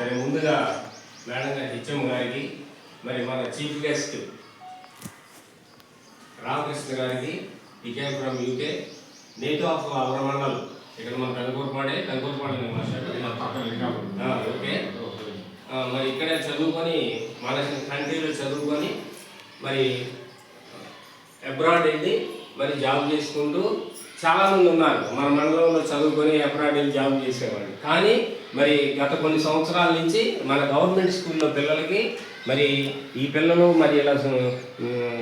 సరే, ముందుగా మేడం గారి హెచ్ఎం గారికి, మరి మన చీఫ్ గెస్ట్ రామకృష్ణ గారికి, ఈ came from UK, native of our mandal, ఇక్కడ మన కందుకూరుపాడే మాట్లాడారు. ఓకే, మరి ఇక్కడే చదువుకొని మన కంట్రీలో చదువుకొని మరి అబ్రాడ్ వెళ్ళి మరి జాబ్ చేసుకుంటూ చాలామంది ఉన్నారు మన మండలంలో చదువుకొని అబ్రాడ్ వెళ్ళి జాబ్ చేసేవాళ్ళు. కానీ మరి గత కొన్ని సంవత్సరాల నుంచి మన గవర్నమెంట్ స్కూల్లో పిల్లలకి మరి ఈ పిల్లలు మరి ఇలా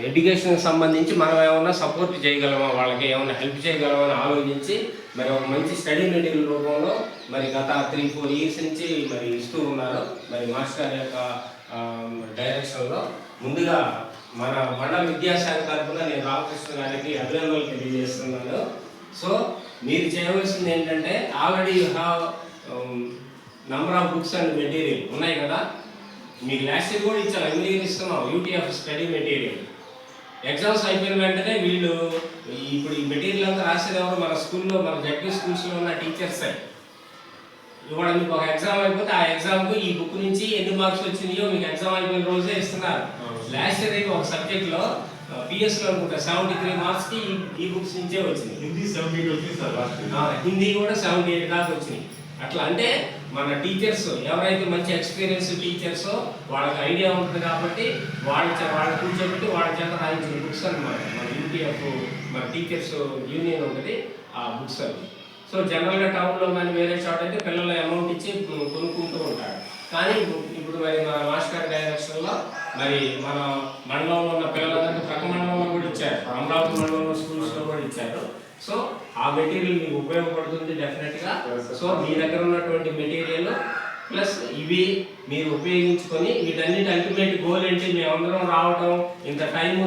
ఎడ్యుకేషన్కి సంబంధించి మనం ఏమైనా సపోర్ట్ చేయగలమా, వాళ్ళకి ఏమైనా హెల్ప్ చేయగలమా అని ఆలోచించి మరి ఒక మంచి స్టడీ మెటీరియల్ రూపంలో మరి గత 3-4 years నుంచి మరి ఇస్తూ ఉన్నారు. మరి మాస్టర్ యొక్క డైరెక్షన్లో ముందుగా మన మండల విద్యాశాఖ తరఫున నేను రామకృష్ణ గారికి అభినందనలు తెలియజేస్తున్నాను. సో మీరు చేయవలసింది ఏంటంటే, already you have number of books and material ఉన్నాయి కదా. మీకు లాస్ట్ ఇయర్ కూడా ఇచ్చాను, అన్ని ఇస్తున్నాం యూటీఎఫ్ స్టడీ మెటీరియల్. ఎగ్జామ్స్ అయిపోయిన వెంటనే వీళ్ళు ఇప్పుడు ఈ మెటీరియల్ అంతా రాసేది ఎవరు, మన స్కూల్లో మన జడ్పీ స్కూల్స్లో ఉన్న టీచర్స్. ఇవాళ మీకు ఒక ఎగ్జామ్ అయిపోతే ఆ ఎగ్జామ్కు ఈ బుక్ నుంచి ఎన్ని మార్క్స్ వచ్చినాయో మీకు ఎగ్జామ్ అయిపోయిన రోజే ఇస్తున్నారు. లాస్ట్ ఇయర్ అయితే ఒక సబ్జెక్ట్లో పిఎస్లో అనుకుంటా 73 మార్క్స్కి ఈ బుక్స్ నుంచే వచ్చినాయి. హిందీ 78 వచ్చింది సార్, హిందీ కూడా 78 దాకా వచ్చినాయి. అట్లా అంటే మన టీచర్స్ ఎవరైతే మంచి ఎక్స్పీరియన్స్ టీచర్సో వాళ్ళకి ఐడియా ఉంటుంది కాబట్టి వాళ్ళు కూర్చోబెట్టి వాళ్ళ చేత రాయించిన బుక్స్ అనమాట. మన యూటీఎఫ్ మన టీచర్స్ యూనియన్ ఉంటుంది ఆ బుక్స్ అవి. సో జనరల్గా టౌన్లో కానీ వేరే చోట అయితే పిల్లలు అమౌంట్ ఇచ్చి కొనుక్కుంటూ ఉంటారు. కానీ ఇప్పుడు మరి మన మాస్టర్ డైరెక్షన్లో మరి మన మండలంలో ఉన్న పిల్లలందరికీ ప్రక్క మండలంలో కూడా ఇచ్చారు, అమరావతి మండలంలో స్కూల్స్లో కూడా ఇచ్చారు. సో ఆ మెటీరియల్ మీకు ఉపయోగపడుతుంది డెఫినెట్గా. సో మీ దగ్గర ఉన్నటువంటి మెటీరియల్ ప్లస్ ఇవి మీరు ఉపయోగించుకొని వీటన్నిటి అల్టిమేట్ గోల్ ఏంటి, మేమందరం రావటం ఇంత టైము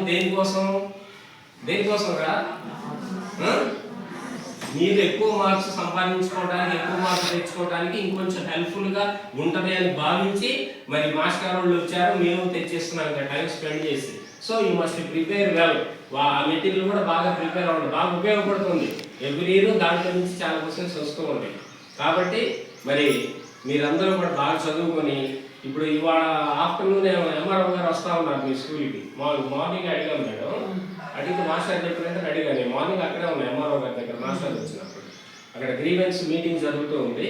దేనికోసంగా మీరు ఎక్కువ మార్క్స్ సంపాదించుకోవడానికి, ఎక్కువ మార్క్స్ తెచ్చుకోవడానికి ఇంకొంచెం హెల్ప్ఫుల్గా ఉంటుంది అని భావించి మరి మాస్టర్ వాళ్ళు వచ్చారు, మేము తెచ్చేస్తున్నాం ఇంకా టైం స్పెండ్ చేసి. So you must prepare well. ఆ మెటీరియల్ కూడా బాగా ప్రిపేర్ అవ్వండి, బాగా ఉపయోగపడుతుంది. ఎవ్రీ ఇయర్ దాంట్లో నుంచి చాలా క్వశ్చన్స్ వస్తూ ఉంటాయి. కాబట్టి మరి మీరందరూ కూడా బాగా చదువుకొని ఇప్పుడు ఇవాళ ఆఫ్టర్నూన్ ఎంఆర్ఓ గారు వస్తూ ఉన్నారు మీ స్కూల్కి. మార్నింగ్ అడిగాను మేడం, అడిగితే మాస్టర్ చెప్పినట్టు అడిగాను. నేను మార్నింగ్ అక్కడే ఉన్నాను ఎంఆర్ఓ గారి దగ్గర మాస్టర్ వచ్చినప్పుడు. అక్కడ గ్రీవెన్స్ మీటింగ్ జరుగుతూ ఉంది.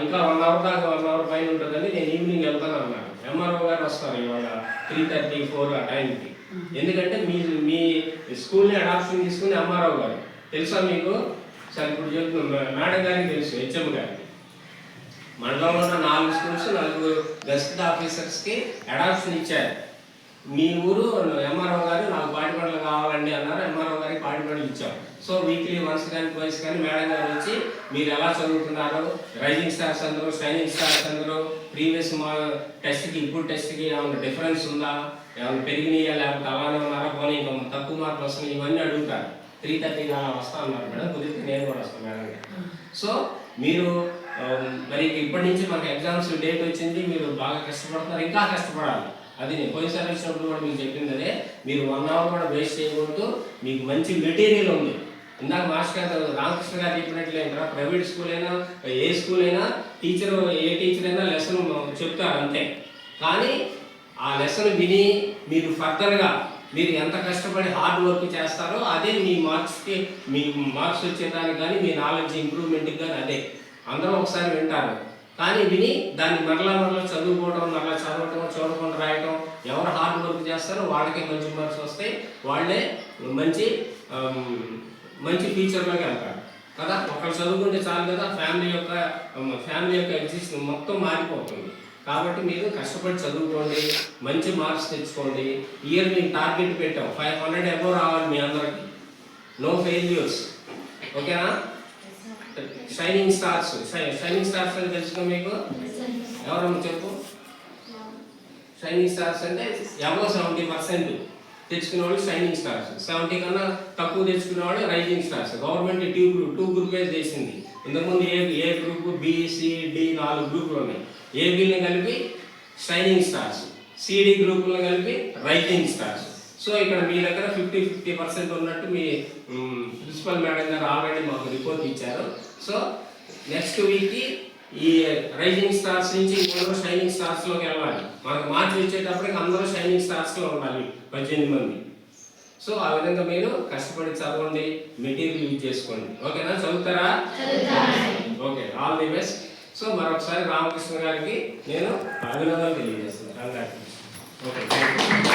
ఇంకా 1 hour దాకా 1 hour పైన ఉంటుందని నేను ఈవినింగ్ వెళ్తాను అన్నాను. ఎంఆర్ఓ గారు వస్తారు ఇవాళ 3:30-4 ఆ టైంకి. ఎందుకంటే మీ స్కూల్ని అడాప్షన్ తీసుకుని ఎంఆర్ఓ గారు తెలుసా మీకు? సార్ ఇప్పుడు చెప్తున్నాను, మేడం గారికి తెలుసు, హెచ్ఎం గారికి. మండలంలో ఉన్న 4 స్కూల్స్ 4 గెస్ట్ ఆఫీసర్స్కి అడాప్షన్ ఇచ్చారు. మీ ఊరు ఎంఆర్ఓ గారు నాకు పాటిపండ్లు కావాలండి అన్నారు, ఎంఆర్ఓ గారికి పాటిపండ్లు ఇచ్చాం. సో వీక్లీ వన్స్ కానీ ట్వైస్ కానీ మేడం గారు వచ్చి మీరు ఎలా చదువుతున్నారు, రైజింగ్ స్టార్స్ అందరూ, షైనింగ్ స్టార్స్ అందరూ, ప్రీవియస్ మా టెస్ట్కి ఇప్పుడు టెస్ట్కి ఏమైనా డిఫరెన్స్ ఉందా, ఏమైనా పెరిగినాయా లేకపోతే అలానే ఉన్నారా, పోనీ ఇంకా తక్కువ మార్కులు వస్తున్నాయి, ఇవన్నీ అడుగుతారు. 3:30 అలా వస్తా అన్నారు మేడం, కుదిరితే నేను కూడా వస్తాను మేడం గారు. సో మీరు మరి ఇప్పటి నుంచి మనకు ఎగ్జామ్స్ డేట్ వచ్చింది, మీరు బాగా కష్టపడుతున్నారు, ఇంకా కష్టపడాలి. అది నేను పోయినసారి వచ్చినప్పుడు కూడా మీకు చెప్పింది అదే, మీరు 1 hour కూడా వేస్ట్ చేయకూడదు. మీకు మంచి మెటీరియల్ ఉంది. ఇందాక మాస్టర్ గారు రామకృష్ణ గారు చెప్పినట్లే, ప్రైవేట్ స్కూల్ అయినా ఏ స్కూల్ అయినా ఏ టీచర్ అయినా లెసన్ చెప్తారు అంతే. కానీ ఆ లెసన్ విని మీరు ఫర్దర్గా మీరు ఎంత కష్టపడి హార్డ్ వర్క్ చేస్తారో అదే మీ మార్క్స్ వచ్చేదానికి కానీ మీ నాలెడ్జ్ ఇంప్రూవ్మెంట్కి కానీ అదే. అందరూ ఒకసారి వింటారు, కానీ విని దాన్ని మరలా చదువుకోవడం, మరలా చదవటం, చూడకుండా రాయటం, ఎవరు హార్డ్ వర్క్ చేస్తారో వాళ్ళకే మంచి మార్క్స్ వస్తాయి, వాళ్ళే మంచి ఫ్యూచర్లోకి వెళ్తారు కదా. ఒకళ్ళు చదువుకుంటే చాలు కదా, ఫ్యామిలీ యొక్క ఎగ్జిస్టెన్స్ మొత్తం మారిపోతుంది. కాబట్టి మీరు కష్టపడి చదువుకోండి, మంచి మార్క్స్ తెచ్చుకోండి. ఇయర్ మీకు టార్గెట్ పెట్టాం 500 అబోవ్ రావాలి మీ అందరికి, నో ఫెయిల్యూర్స్, ఓకేనా? షైనింగ్ స్టార్స్ అని తెలుసుకున్నా మీకు? ఎవరన్నా చెప్పు. షైనింగ్ స్టార్స్ అంటే ఎవరో 70% తెచ్చుకునే వాళ్ళు షైనింగ్ స్టార్స్, 70 కన్నా తక్కువ తెచ్చుకునే వాళ్ళు rising stars. Government 2 group wise చేసింది. ఇంతకుముందు ఏ గ్రూప్, BCD 4 గ్రూపులు ఉన్నాయి. ఏబీని కలిపి షైనింగ్ స్టార్స్, CD గ్రూపులను కలిపి రైజింగ్ స్టార్స్. సో ఇక్కడ మీ దగ్గర 50% ఉన్నట్టు మీ ప్రిన్సిపల్ మేడం గారు ఆల్రెడీ మాకు రిపోర్ట్ ఇచ్చారు. సో నెక్స్ట్ వీక్కి ఈ రైజింగ్ స్టార్స్ నుంచి ఇంకొందరు షైనింగ్ స్టార్స్ లోకి వెళ్ళాలి. మనకు మార్చి వచ్చేటప్పటికి అందరూ షైనింగ్ స్టార్స్ లో ఉండాలి 18 మంది. సో ఆ విధంగా మీరు కష్టపడి చదవండి, మెటీరియల్ యూజ్ చేసుకోండి. ఓకేనా? చదువుతారా? Okay, all the best. So మరొకసారి రామకృష్ణ గారికి నేను అభినందనలు తెలియజేస్తున్నాను. Okay, thank you.